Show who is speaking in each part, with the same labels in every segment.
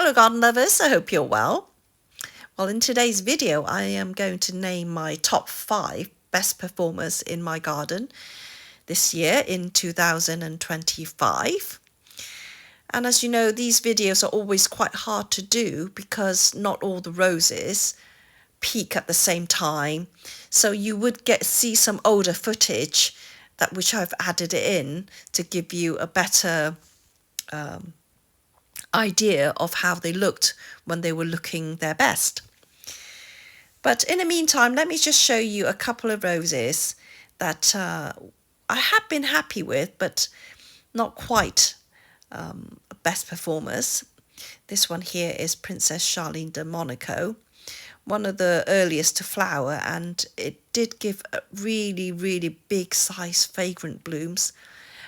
Speaker 1: Hello garden lovers, I hope you're well. Well, in today's video I am going to name my top 5 best performers in my garden this year in 2025. And as you know, these videos are always quite hard to do because not all the roses peak at the same time. So you would see some older footage which I've added in to give you a better idea of how they looked when they were looking their best. But in the meantime, let me just show you a couple of roses that I have been happy with, but not quite best performers. This one here is Princess Charlene de Monaco, one of the earliest to flower, and it did give really, really big size fragrant blooms.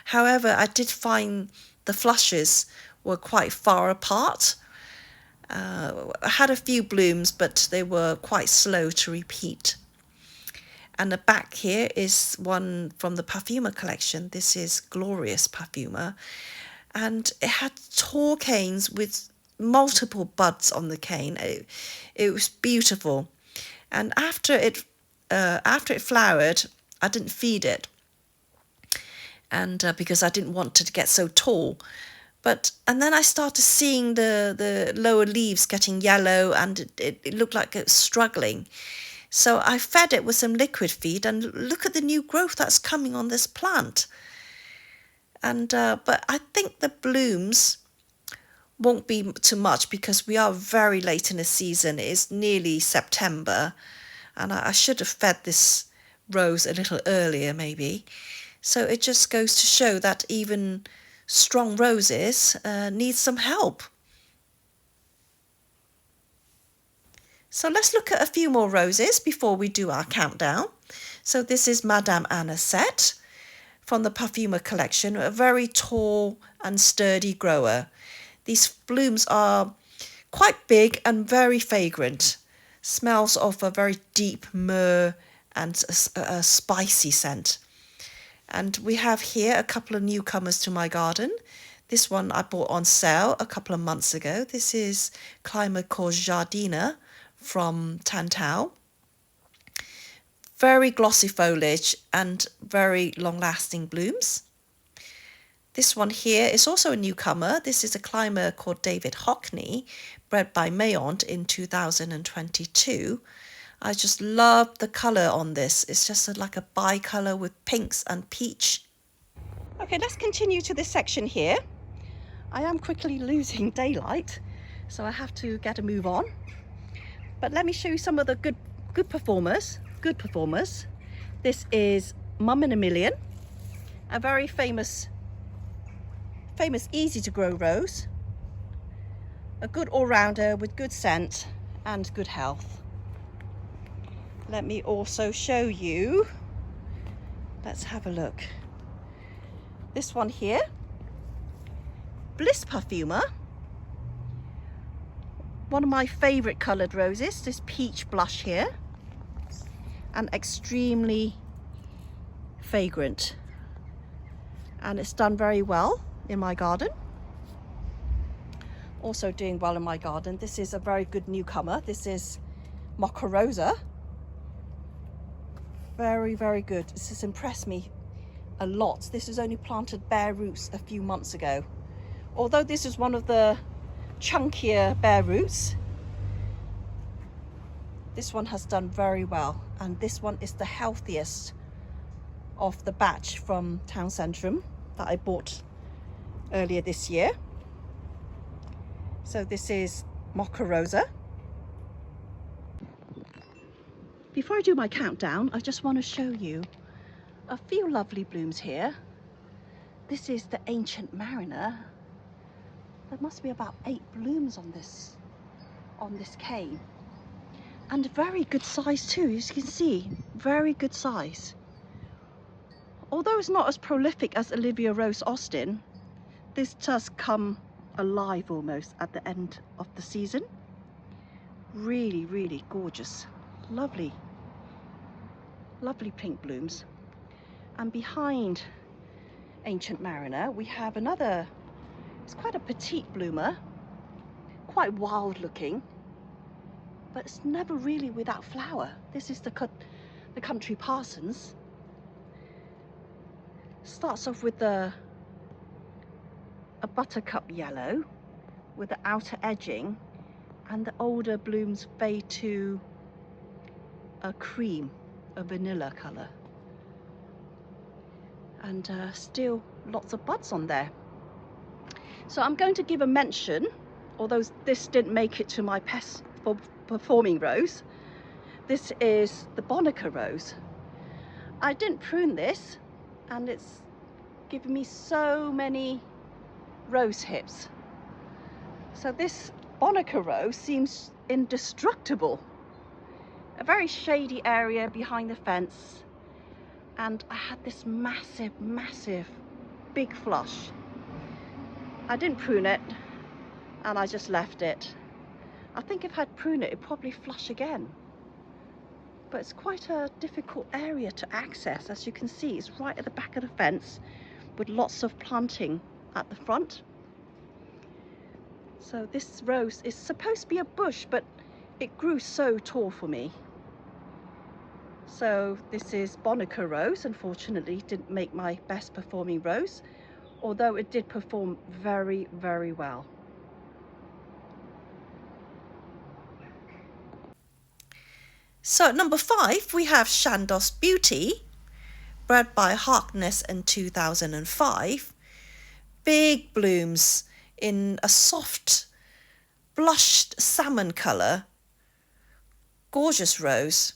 Speaker 1: However, I did find the flushes were quite far apart. I had a few blooms, but they were quite slow to repeat. And the back here is one from the Parfumer collection. This is Glorious Parfumer, and it had tall canes with multiple buds on the cane. It was beautiful. And after it flowered, I didn't feed it, and because I didn't want it to get so tall. And then I started seeing the lower leaves getting yellow, and it looked like it was struggling. So I fed it with some liquid feed, and look at the new growth that's coming on this plant. And but I think the blooms won't be too much because we are very late in the season. It's nearly September, and I should have fed this rose a little earlier maybe. So it just goes to show that even strong roses need some help. So let's look at a few more roses before we do our countdown. So this is Madame Anisette from the Parfumer collection, a very tall and sturdy grower. These blooms are quite big and very fragrant. Smells of a very deep myrrh and a spicy scent. And we have here a couple of newcomers to my garden. This one I bought on sale a couple of months ago. This is Climate called Jardina from Tantau. Very glossy foliage and very long-lasting blooms. This one here is also a newcomer. This is a climber called David Hockney, bred by Mayont in 2022. I just love the colour on this. It's just like a bi-colour with pinks and peach. Okay, let's continue to this section here. I am quickly losing daylight, so I have to get a move on. But let me show you some of the good performers. This is Mum in a Million, a very famous easy to grow rose. A good all-rounder with good scent and good health. Let me also show you, let's have a look. This one here, Bliss Parfumer. One of my favorite colored roses, this peach blush here, and extremely fragrant. And it's done very well in my garden. Also doing well in my garden. This is a very good newcomer. This is Mocha Rosa. Very, very good. This has impressed me a lot. This was only planted bare roots a few months ago. Although this is one of the chunkier bare roots, this one has done very well. And this one is the healthiest of the batch from Town Centrum that I bought earlier this year. So this is Mocha Rosa. Before I do my countdown, I just want to show you a few lovely blooms here. This is the Ancient Mariner. There must be about 8 blooms on this cane. And very good size too, as you can see, very good size. Although it's not as prolific as Olivia Rose Austin, this does come alive almost at the end of the season. Really, really gorgeous. Lovely pink blooms. And behind Ancient Mariner we have another, it's quite a petite bloomer quite wild looking, but it's never really without flower. This is the country parsons. Starts off with a buttercup yellow with the outer edging, and the older blooms fade to a cream, a vanilla colour. And still lots of buds on there. So I'm going to give a mention, although this didn't make it to my best performing rose. This is the Bonica rose. I didn't prune this, and it's given me so many rose hips. So this Bonica rose seems indestructible. A very shady area behind the fence, and I had this massive big flush. I didn't prune it, and I just left it. I think if I'd prune it, it'd probably flush again. But it's quite a difficult area to access. As you can see, it's right at the back of the fence with lots of planting at the front. So this rose is supposed to be a bush, but it grew so tall for me. So this is Bonica rose. Unfortunately, didn't make my best performing rose, although it did perform very well. So at number 5 we have Chandos Beauty, bred by Harkness in 2005. Big blooms in a soft blushed salmon colour. Gorgeous rose.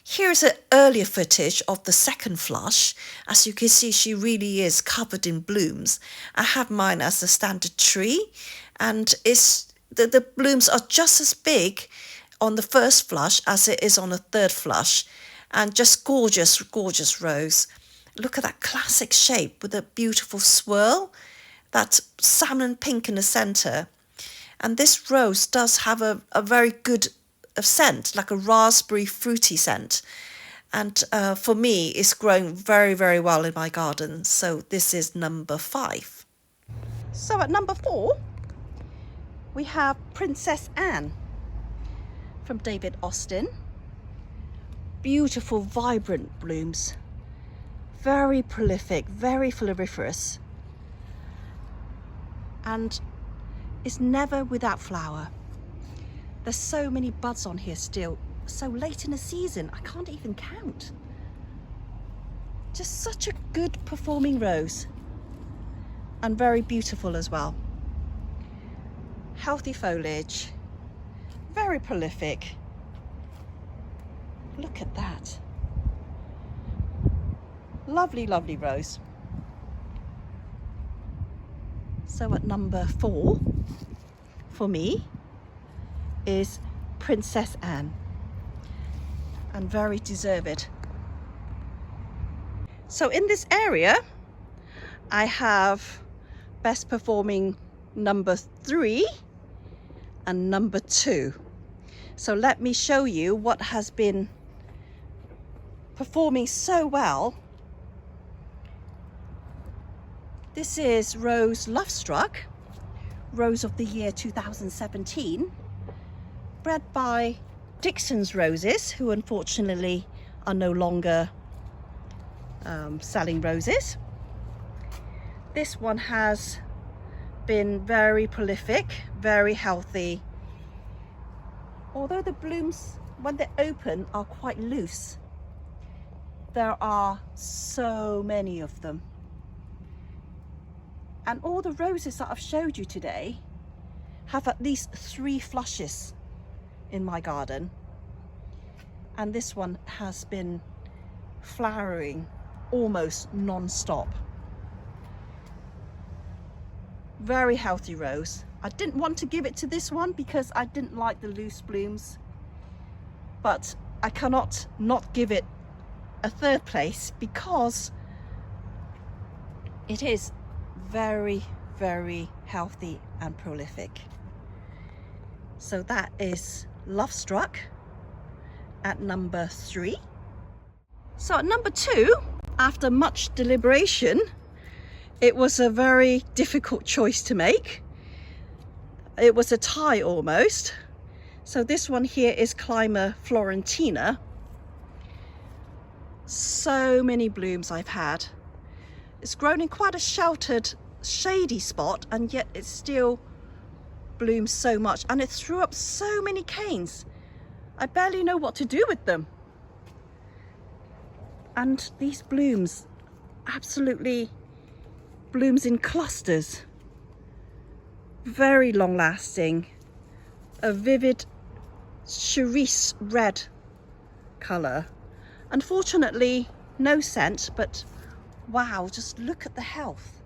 Speaker 1: Here's an earlier footage of the second flush. As you can see, she really is covered in blooms. I have mine as a standard tree, and the blooms are just as big on the first flush as it is on the third flush, and just gorgeous rose. Look at that classic shape with a beautiful swirl, that salmon pink in the centre. And this rose does have a very good scent, like a raspberry fruity scent, and for me it's growing very well in my garden. So this is number 5. So at number 4 we have Princess Anne from David Austin. Beautiful vibrant blooms, very prolific, very floriferous, and is never without flower. There's so many buds on here still, so late in the season I can't even count. Just such a good performing rose, and very beautiful as well. Healthy foliage, very prolific. Look at that. Lovely rose. So at number 4 for me is Princess Anne, and very deserved. So in this area I have best performing number 3 and number 2. So let me show you what has been performing so well. This is Rose Lovestruck, Rose of the Year 2017, bred by Dixon's Roses, who unfortunately are no longer selling roses. This one has been very prolific, very healthy, although the blooms when they open are quite loose. There are so many of them, and all the roses that I've showed you today have at least 3 flushes in my garden, and this one has been flowering almost non-stop. Very healthy rose. I didn't want to give it to this one because I didn't like the loose blooms, but I cannot not give it a 3rd place because it is very healthy and prolific. So that is Lovestruck at number 3. So at number 2, after much deliberation, it was a very difficult choice to make. It was a tie almost. So this one here is climber Florentina. So many blooms I've had. It's grown in quite a sheltered, shady spot, and yet it still blooms so much, and it threw up so many canes. I barely know what to do with them. And these blooms absolutely blooms in clusters. Very long lasting. A vivid cerise red colour. Unfortunately, no scent, but wow, just look at the health.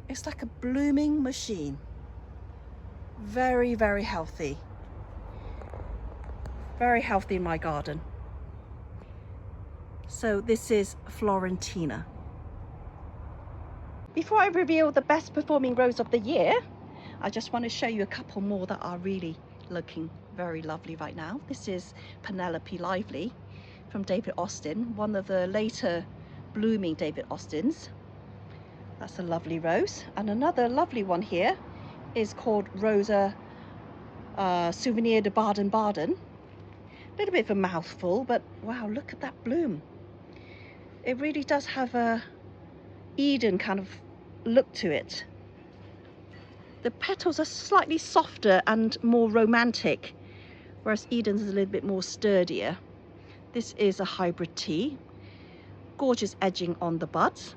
Speaker 1: It's like a blooming machine. Very, very healthy. Very healthy in my garden. So this is Florentina. Before I reveal the best performing rose of the year, I just want to show you a couple more that are really looking very lovely right now. This is Penelope Lively from David Austin, one of the later blooming David Austins. That's a lovely rose. And another lovely one here is called Rosa Souvenir de Baden-Baden. A little bit of a mouthful, but wow, look at that bloom. It really does have a Eden kind of look to it. The petals are slightly softer and more romantic, whereas Eden's is a little bit more sturdier. This is a hybrid tea. Gorgeous edging on the buds.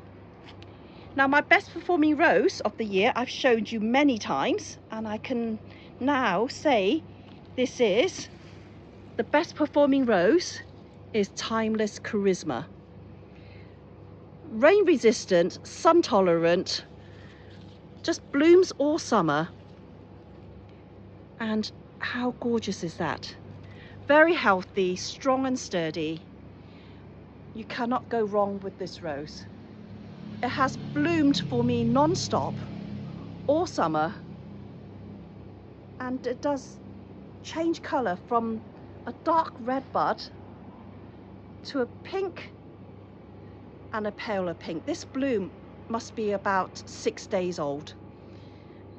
Speaker 1: Now, my best performing rose of the year I've showed you many times, and I can now say this is the best performing rose is Timeless Charisma. Rain resistant, sun tolerant, just blooms all summer. And how gorgeous is that? Very healthy, strong and sturdy. You cannot go wrong with this rose. It has bloomed for me non-stop all summer, and it does change colour from a dark red bud to a pink and a paler pink. This bloom must be about 6 days old.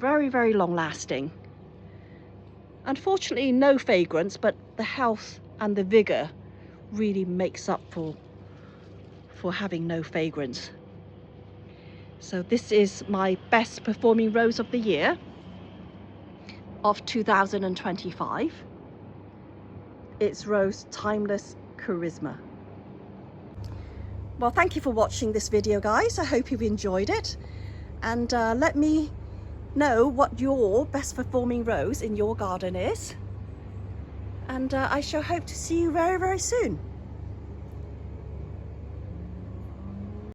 Speaker 1: Very, very long lasting. Unfortunately, no fragrance, but the health and the vigour really makes up for having no fragrance. So this is my best performing rose of the year of 2025. It's Rose Timeless Charisma. Well, thank you for watching this video, guys. I hope you've enjoyed it, and let me know what your best performing rose in your garden is, and I shall hope to see you very, very soon.